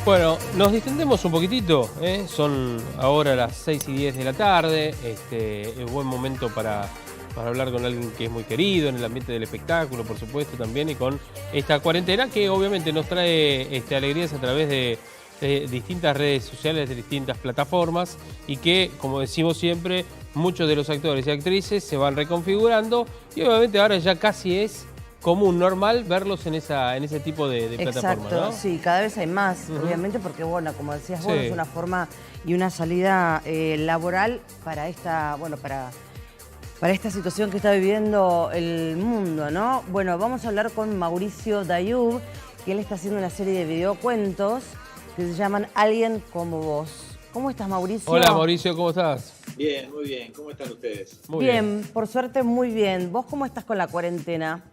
Bueno, nos distendemos un poquitito, ¿eh? Son ahora las 6:10 de la tarde, es buen momento para hablar con alguien que es muy querido en el ambiente del espectáculo, por supuesto, también, y con esta cuarentena que obviamente nos trae alegrías a través de distintas redes sociales, de distintas plataformas, y que, como decimos siempre, muchos de los actores y actrices se van reconfigurando, y obviamente ahora ya casi es común, normal, verlos en ese tipo de plataformas, exacto, ¿no? sí, cada vez hay más, obviamente, porque, bueno, como decías vos, es una forma y una salida laboral para esta, bueno, para esta situación que está viviendo el mundo, ¿no? Bueno, vamos a hablar con Mauricio Dayub, que él está haciendo una serie de videocuentos que se llaman Alguien como vos. ¿Cómo estás, Mauricio? Hola, Mauricio, ¿cómo estás? Bien, muy bien. ¿Cómo están ustedes? Muy bien. Por suerte, muy bien. ¿Vos cómo estás con la cuarentena?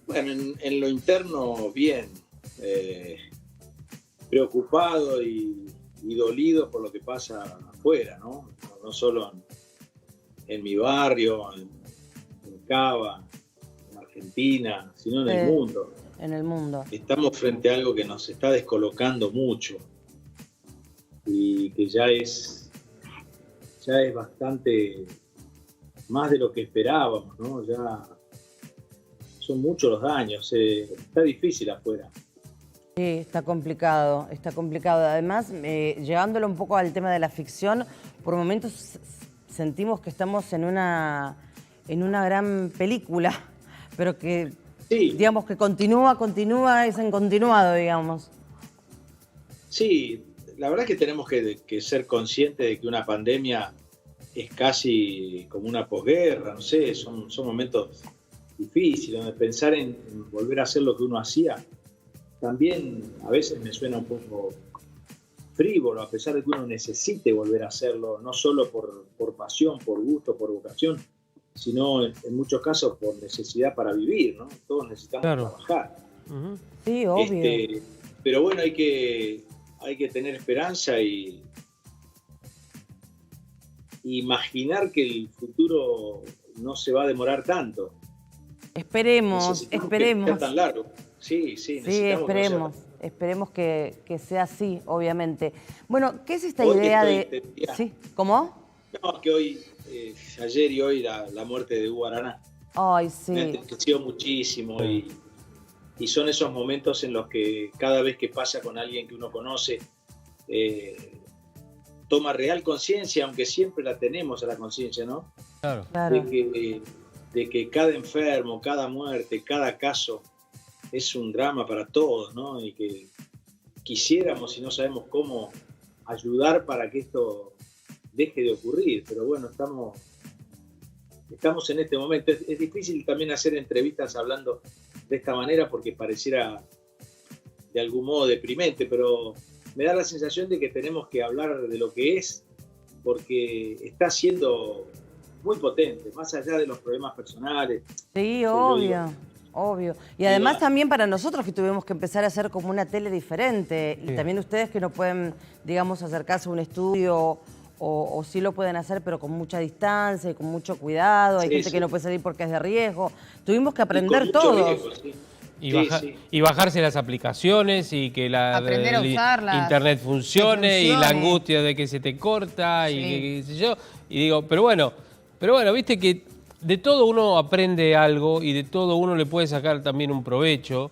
Bueno, en lo interno, bien. Preocupado y dolido por lo que pasa afuera, ¿no? No solo en mi barrio, en Cava, en Argentina, sino en el mundo. En el mundo. Estamos frente a algo que nos está descolocando mucho y que ya es bastante más de lo que esperábamos, ¿no? Ya son muchos los daños, está difícil afuera. Sí, está complicado, está complicado. Además, llevándolo un poco al tema de la ficción, por momentos sentimos que estamos en una gran película, pero que, sí, digamos, que continúa, es en continuado, digamos. Sí, la verdad es que tenemos que ser conscientes de que una pandemia es casi como una posguerra, no sé, son momentos difíciles, donde pensar en volver a hacer lo que uno hacía también a veces me suena un poco frívolo, a pesar de que uno necesite volver a hacerlo, no solo por pasión, por gusto, por vocación, sino en muchos casos por necesidad para vivir, ¿no? Todos necesitamos trabajar. Sí, obvio. Pero bueno, hay que tener esperanza y imaginar que el futuro no se va a demorar tanto. Esperemos. Que sea tan largo. Sí, esperemos que sea así, obviamente. Bueno, ¿qué es esta idea de...? ¿Sí? ¿Cómo? No, que hoy, ayer y hoy, la muerte de Hugo Araná. Ay, sí. Me entristeció muchísimo y son esos momentos en los que cada vez que pasa con alguien que uno conoce, toma real conciencia, aunque siempre la tenemos a la conciencia, ¿no? Claro. De que cada enfermo, cada muerte, cada caso es un drama para todos, ¿no? Y que quisiéramos, y no sabemos cómo, ayudar para que esto deje de ocurrir. Pero bueno, estamos en este momento. Es difícil también hacer entrevistas hablando de esta manera porque pareciera de algún modo deprimente, pero me da la sensación de que tenemos que hablar de lo que es, porque está siendo muy potente, más allá de los problemas personales. Sí, obvio. Y además también para nosotros que tuvimos que empezar a hacer como una tele diferente, y también ustedes que no pueden, digamos, acercarse a un estudio o sí lo pueden hacer, pero con mucha distancia y con mucho cuidado. Hay gente que no puede salir porque es de riesgo. Tuvimos que aprender todos. Riesgo, y bajarse las aplicaciones y que aprender a usarlas, internet funcione y la angustia de que se te corta y qué sé yo. Y digo, pero bueno, viste que de todo uno aprende algo y de todo uno le puede sacar también un provecho.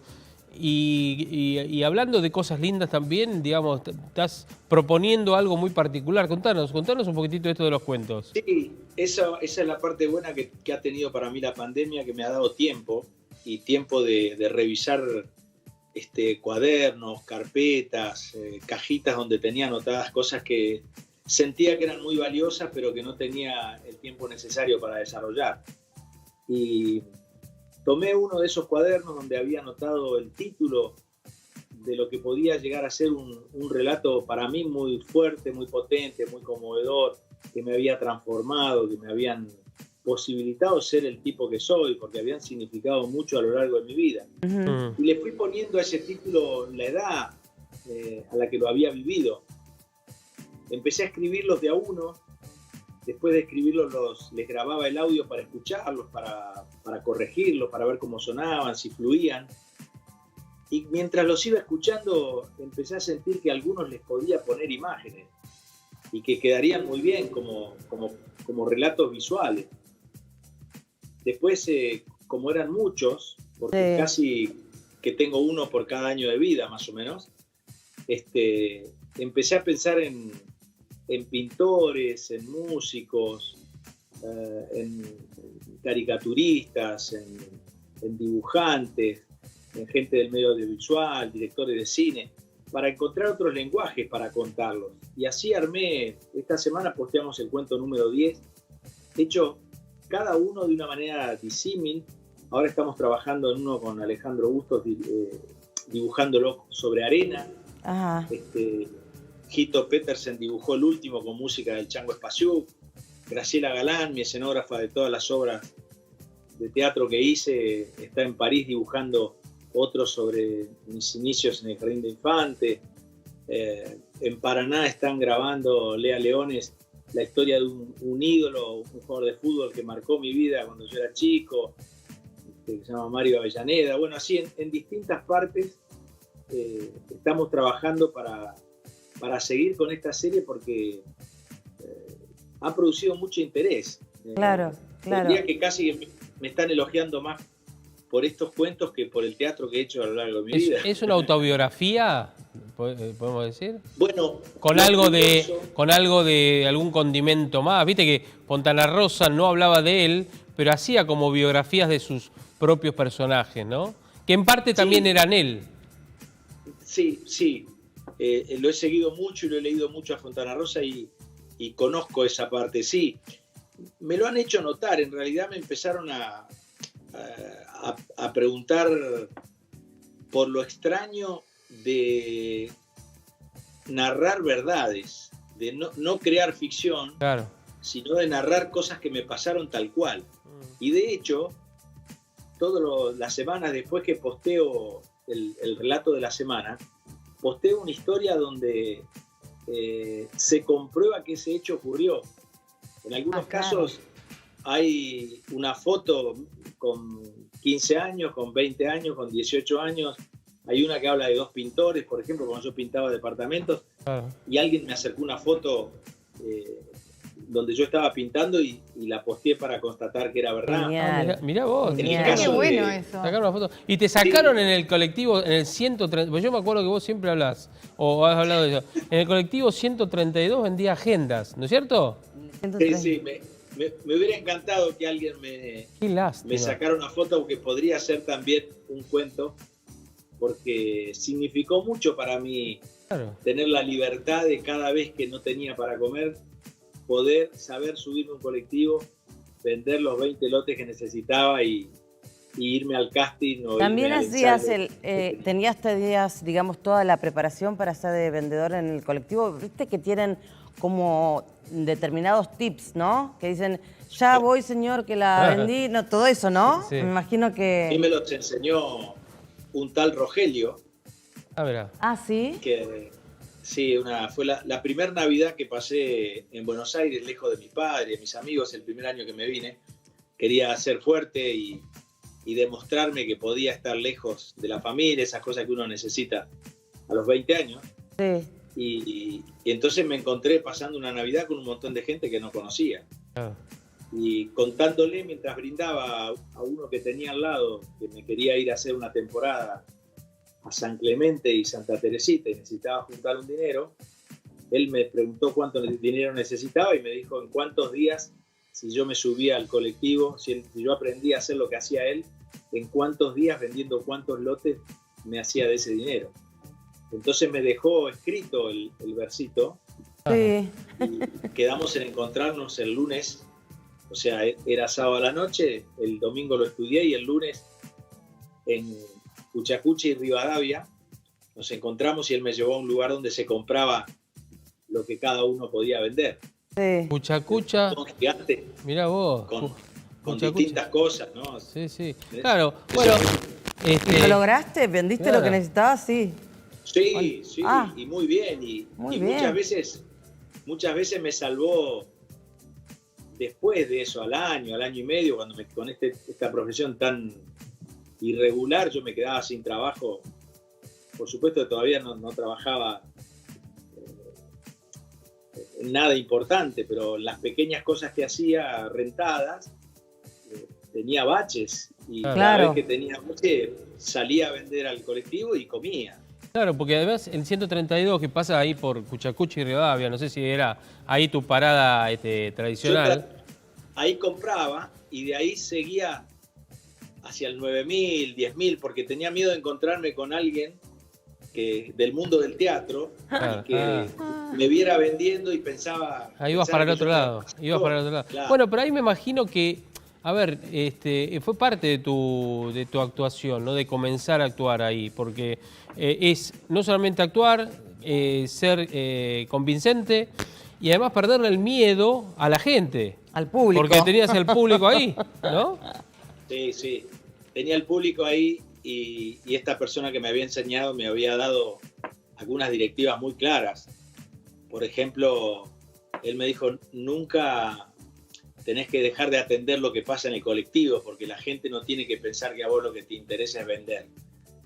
Y hablando de cosas lindas también, digamos, estás proponiendo algo muy particular. Contanos un poquitito esto de los cuentos. Sí, esa es la parte buena que ha tenido para mí la pandemia, que me ha dado tiempo de revisar cuadernos, carpetas, cajitas donde tenía anotadas cosas que sentía que eran muy valiosas, pero que no tenía el tiempo necesario para desarrollar. Y tomé uno de esos cuadernos donde había anotado el título de lo que podía llegar a ser un relato para mí muy fuerte, muy potente, muy conmovedor, que me había transformado, que me habían posibilitado ser el tipo que soy, porque habían significado mucho a lo largo de mi vida. Y le fui poniendo a ese título la edad a la que lo había vivido. Empecé a escribirlos de a uno. Después de escribirlos, les grababa el audio para escucharlos, para corregirlos, para ver cómo sonaban, si fluían. Y mientras los iba escuchando, empecé a sentir que a algunos les podía poner imágenes y que quedarían muy bien como relatos visuales. Después, como eran muchos, porque casi que tengo uno por cada año de vida, más o menos, empecé a pensar en pintores, en músicos, en caricaturistas, en dibujantes, en gente del medio audiovisual, directores de cine, para encontrar otros lenguajes para contarlos. Y así armé, esta semana posteamos el cuento número 10, hecho cada uno de una manera disímil. Ahora estamos trabajando en uno con Alejandro Bustos, dibujándolo sobre arena. Ajá. Hito Petersen dibujó el último con música del Chango Espasiuk. Graciela Galán, mi escenógrafa de todas las obras de teatro que hice, está en París dibujando otro sobre mis inicios en el Jardín de Infantes. En Paraná están grabando Lea Leones la historia de un ídolo, un jugador de fútbol que marcó mi vida cuando yo era chico, que se llama Mario Avellaneda. Bueno, así en distintas partes estamos trabajando para seguir con esta serie porque ha producido mucho interés. Claro. Diría que casi me están elogiando más por estos cuentos que por el teatro que he hecho a lo largo de mi vida. ¿Es una autobiografía, podemos decir? Bueno, con algo de algún condimento más. Viste que Fontana Rosa no hablaba de él, pero hacía como biografías de sus propios personajes, ¿no? Que en parte también eran él. Sí. Lo he seguido mucho y lo he leído mucho a Fontana Rosa y conozco esa parte, sí. Me lo han hecho notar, en realidad me empezaron a preguntar por lo extraño de narrar verdades, de no crear ficción, claro, sino de narrar cosas que me pasaron tal cual. Y de hecho, todas las semanas después que posteo el relato de la semana, posteo una historia donde se comprueba que ese hecho ocurrió. En algunos casos hay una foto con 15 años, con 20 años, con 18 años. Hay una que habla de dos pintores, por ejemplo, cuando yo pintaba departamentos, y alguien me acercó una foto donde yo estaba pintando y la posteé para constatar que era verdad. Mirá vos. Qué bueno eso. Sacaron una foto. Y te sacaron en el colectivo, en el 130, pues yo me acuerdo que vos siempre hablás, o has hablado de eso. En el colectivo 132 vendía agendas, ¿no es cierto? Sí, me hubiera encantado que alguien me sacara una foto, que podría ser también un cuento, porque significó mucho para mí tener la libertad de cada vez que no tenía para comer, poder saber subirme a un colectivo, vender los 20 lotes que necesitaba y irme al casting. También hacías tenías, digamos, toda la preparación para ser de vendedor en el colectivo. Viste que tienen como determinados tips, ¿no? Que dicen, ya voy, señor, que la vendí, no, todo eso, ¿no? Sí. Me imagino que... Sí, me los enseñó un tal Rogelio. ¿Sí? Sí, fue la primera Navidad que pasé en Buenos Aires, lejos de mi padre, de mis amigos, el primer año que me vine. Quería ser fuerte y demostrarme que podía estar lejos de la familia, esas cosas que uno necesita a los 20 años. Sí. Y entonces me encontré pasando una Navidad con un montón de gente que no conocía. Y contándole mientras brindaba a uno que tenía al lado, que me quería ir a hacer una temporada a San Clemente y Santa Teresita y necesitaba juntar un dinero, él me preguntó cuánto dinero necesitaba y me dijo en cuántos días, si yo me subía al colectivo, si yo aprendía a hacer lo que hacía él, en cuántos días vendiendo cuántos lotes me hacía de ese dinero. Entonces me dejó escrito el versito. Sí. Y quedamos en encontrarnos el lunes, o sea, era sábado a la noche, el domingo lo estudié y el lunes en Cuchacucha y Rivadavia nos encontramos y él me llevó a un lugar donde se compraba lo que cada uno podía vender. Sí. Cuchacucha. Gigante. Mirá vos. Con distintas cosas, ¿no? Sí. Claro, bueno. ¿Lo lograste? ¿Vendiste lo que necesitabas? Sí. Sí, y muy bien. Y muchas veces me salvó después de eso, al año y medio, cuando con esta profesión tan irregular, yo me quedaba sin trabajo por supuesto todavía no trabajaba en nada importante, pero las pequeñas cosas que hacía rentadas, tenía baches y cada vez que tenía baches salía a vender al colectivo y comía. Claro, porque además el 132 que pasa ahí por Cuchacuchi y Rivadavia, no sé si era ahí tu parada tradicional. Ahí compraba y de ahí seguía hacia el 9.000, 10.000, porque tenía miedo de encontrarme con alguien del mundo del teatro y que me viera vendiendo y pensaba... Ahí ibas para el otro lado, Claro. Bueno, pero ahí me imagino que, a ver, fue parte de tu actuación, ¿no? De comenzar a actuar ahí, porque es no solamente actuar, ser convincente y además perderle el miedo a la gente. Al público. Porque tenías el público ahí, ¿no? Sí. Tenía el público ahí y esta persona que me había enseñado me había dado algunas directivas muy claras. Por ejemplo, él me dijo, nunca tenés que dejar de atender lo que pasa en el colectivo, porque la gente no tiene que pensar que a vos lo que te interesa es vender.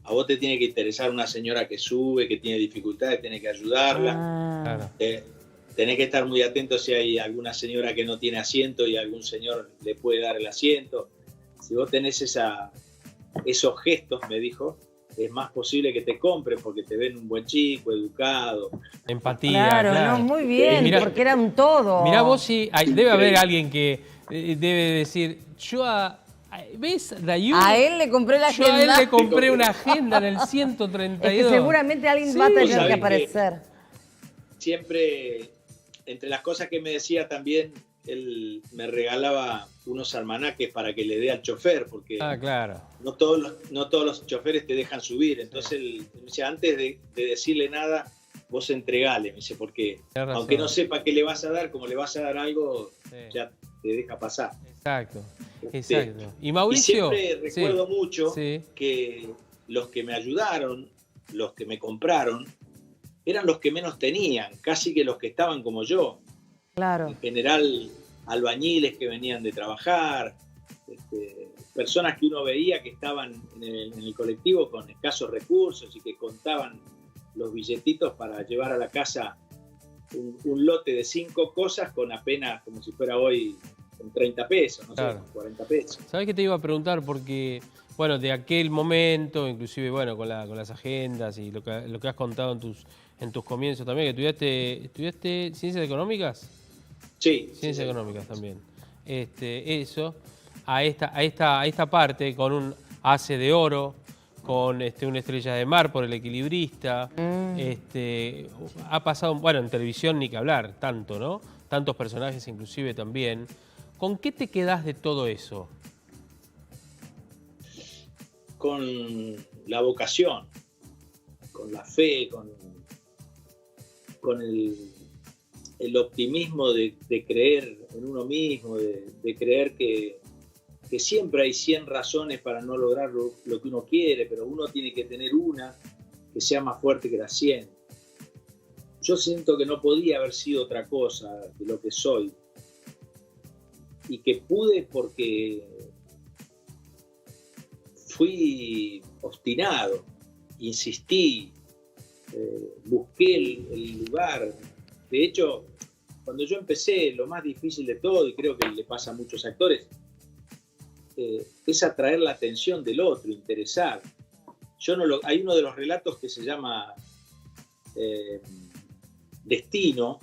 A vos te tiene que interesar una señora que sube, que tiene dificultades, tenés que ayudarla. Claro. Tenés que estar muy atento si hay alguna señora que no tiene asiento y algún señor le puede dar el asiento. Si vos tenés esos gestos, me dijo, es más posible que te compren porque te ven un buen chico, educado. Empatía. Claro, no, muy bien, Mirá, porque era un todo. Mirá vos si debe haber alguien que debe decir, ¿ves, Dayu? A él le compré la agenda. Yo a él le compré una agenda en el 132. Es que seguramente alguien va a tener que aparecer. Siempre, entre las cosas que me decía también, él me regalaba unos almanaques para que le dé al chofer, porque claro. no todos los choferes te dejan subir. Entonces él me decía, antes de decirle nada, vos entregale, me dice, porque aunque no sepa qué le vas a dar, como le vas a dar algo, ya te deja pasar. Exacto. Y Mauricio. Y siempre recuerdo mucho que los que me ayudaron, los que me compraron, eran los que menos tenían, casi que los que estaban como yo. Claro. En general, albañiles que venían de trabajar, personas que uno veía que estaban en el colectivo con escasos recursos y que contaban los billetitos para llevar a la casa un lote de 5 cosas con apenas, como si fuera hoy, con 30 pesos, no sé, con 40 pesos. ¿Sabés qué te iba a preguntar? Porque, bueno, de aquel momento, inclusive, bueno, con las agendas y lo que has contado en tus comienzos también, que ¿estudiaste Ciencias Económicas? Sí. Ciencias Económicas también. Eso, a esta parte, con un Ace de Oro, con una Estrella de Mar por El Equilibrista, ha pasado, bueno, en televisión ni que hablar, tanto, ¿no? Tantos personajes inclusive también. ¿Con qué te quedás de todo eso? Con la vocación, con la fe, con el optimismo de creer en uno mismo, de creer que siempre hay 100 razones para no lograr lo que uno quiere, pero uno tiene que tener una que sea más fuerte que las 100. Yo siento que no podía haber sido otra cosa de lo que soy, y que pude porque fui obstinado, insistí, busqué el lugar. De hecho, cuando yo empecé, lo más difícil de todo, y creo que le pasa a muchos actores, es atraer la atención del otro, interesar. Hay uno de los relatos que se llama Destino,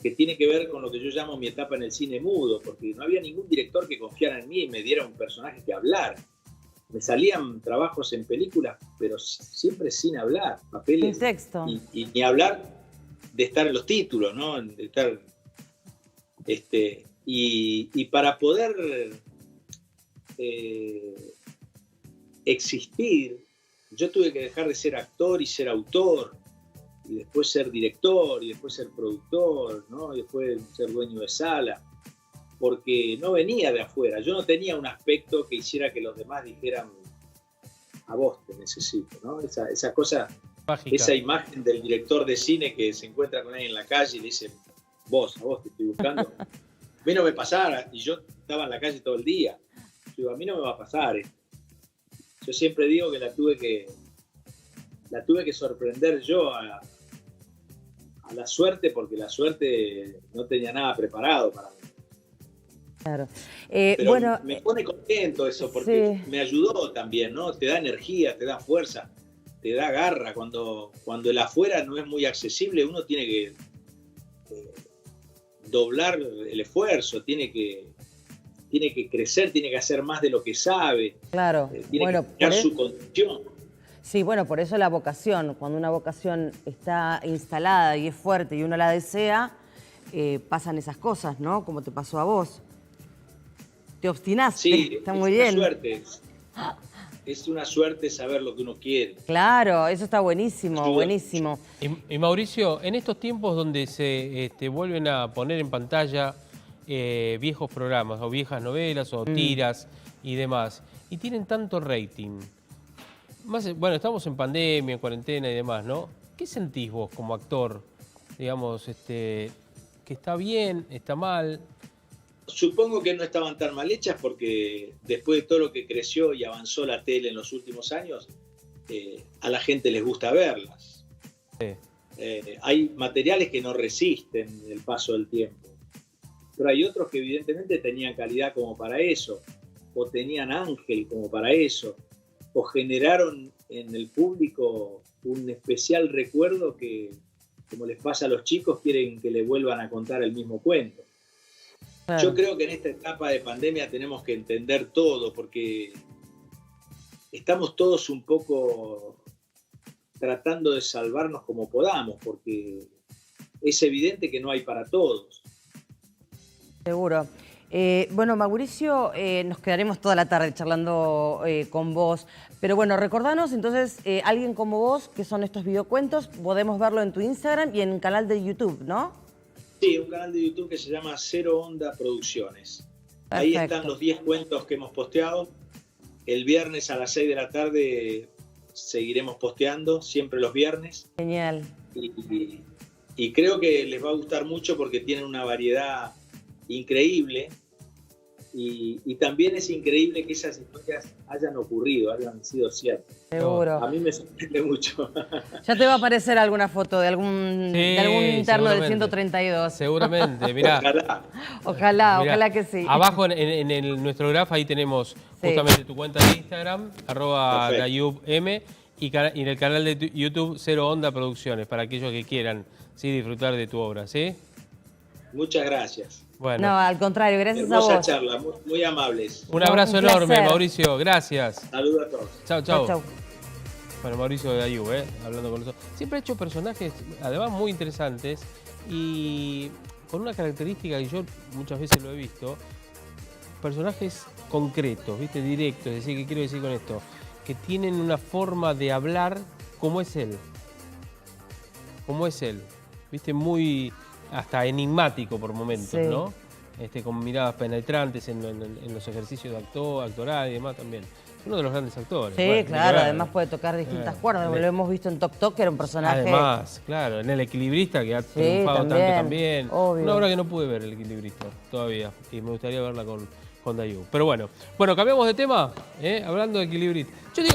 que tiene que ver con lo que yo llamo mi etapa en el cine mudo, porque no había ningún director que confiara en mí y me diera un personaje que hablar. Me salían trabajos en películas, pero siempre sin hablar, papeles. Sin texto. Y ni hablar de estar en los títulos, ¿no? De estar, y para poder existir, yo tuve que dejar de ser actor y ser autor, y después ser director, y después ser productor, ¿no? Y después ser dueño de sala, porque no venía de afuera. Yo no tenía un aspecto que hiciera que los demás dijeran, a vos te necesito, ¿no? Esa cosa, mágica. Esa imagen del director de cine que se encuentra con alguien en la calle y le dice, a vos te estoy buscando. A mí no me pasara, y yo estaba en la calle todo el día. Yo digo, a mí no me va a pasar. Yo siempre digo que la la tuve que sorprender yo a la suerte, porque la suerte no tenía nada preparado para mí. Claro. Pero bueno, me pone contento eso, porque sí, me ayudó también, ¿no? Te da energía, te da fuerza, te da garra. Cuando el afuera no es muy accesible, uno tiene que doblar el esfuerzo, tiene que crecer, tiene que hacer más de lo que sabe, claro. tiene Bueno, que cambiar su condición. sí, bueno, por eso la vocación. Cuando una vocación está instalada y es fuerte y uno la desea, pasan esas cosas, ¿no? Como te pasó a vos. Te obstinaste, Sí, está es muy una bien. suerte. Es una suerte saber lo que uno quiere. Claro, eso está buenísimo, Ayuda. buenísimo. Y Mauricio, en estos tiempos donde se vuelven a poner en pantalla viejos programas o viejas novelas o tiras y demás, y tienen tanto rating, bueno, estamos en pandemia, en cuarentena y demás, ¿no? ¿Qué sentís vos como actor? Digamos, que está bien, está mal. Supongo que no estaban tan mal hechas porque después de todo lo que creció y avanzó la tele en los últimos años, a la gente les gusta verlas. Sí. Hay materiales que no resisten el paso del tiempo, pero hay otros que evidentemente tenían calidad como para eso, o tenían ángel como para eso, o generaron en el público un especial recuerdo que, como les pasa a los chicos, quieren que le vuelvan a contar el mismo cuento. Claro. Yo creo que en esta etapa de pandemia tenemos que entender todo, porque estamos todos un poco tratando de salvarnos como podamos, porque es evidente que no hay para todos. Seguro. Bueno, Mauricio, nos quedaremos toda la tarde charlando con vos. Pero bueno, recordanos entonces, alguien como vos, que son estos videocuentos, podemos verlo en tu Instagram y en el canal de YouTube, ¿no? Sí, un canal de YouTube que se llama Cero Onda Producciones. Perfecto. Ahí están los 10 cuentos que hemos posteado. El viernes a las 6 de la tarde seguiremos posteando, siempre los viernes. Genial. Y creo que les va a gustar mucho porque tienen una variedad increíble. Y también es increíble que esas historias hayan ocurrido, hayan sido ciertas. Seguro. A mí me sorprende mucho. Ya te va a aparecer alguna foto de algún interno del 132. Seguramente, mirá. Ojalá, Mirá, ojalá que sí. Abajo en nuestro graph ahí tenemos justamente tu cuenta de Instagram, @dayubm, y en el canal de YouTube Cero Onda Producciones, para aquellos que quieran disfrutar de tu obra, ¿sí? Muchas gracias. Bueno. No, al contrario, gracias a Hermosa vos. charla, muy amables. Un abrazo un enorme, placer. Mauricio. Gracias. Saludos a todos. Chao, chao. Chau. Bueno, Mauricio de Dayub, hablando con nosotros. Siempre ha hecho personajes, además, muy interesantes y con una característica que yo muchas veces lo he visto, personajes concretos, ¿viste? Directos, es decir, ¿qué quiero decir con esto? Que tienen una forma de hablar como es él. Como es él. ¿Viste? Muy hasta enigmático por momentos, Sí. ¿no? Con miradas penetrantes en los ejercicios de actoral y demás también. Uno de los grandes actores. Sí, bueno, claro, ni que además ver. puede tocar distintas cuerdas. Lo hemos visto en Toc Toc, que era un personaje... Además, claro, en El Equilibrista, que ha triunfado tanto también. Obvio. Una obra que no pude ver, El Equilibrista, todavía. Y me gustaría verla con Dayub. Pero bueno, cambiamos de tema, hablando de Equilibrista. Yo digo,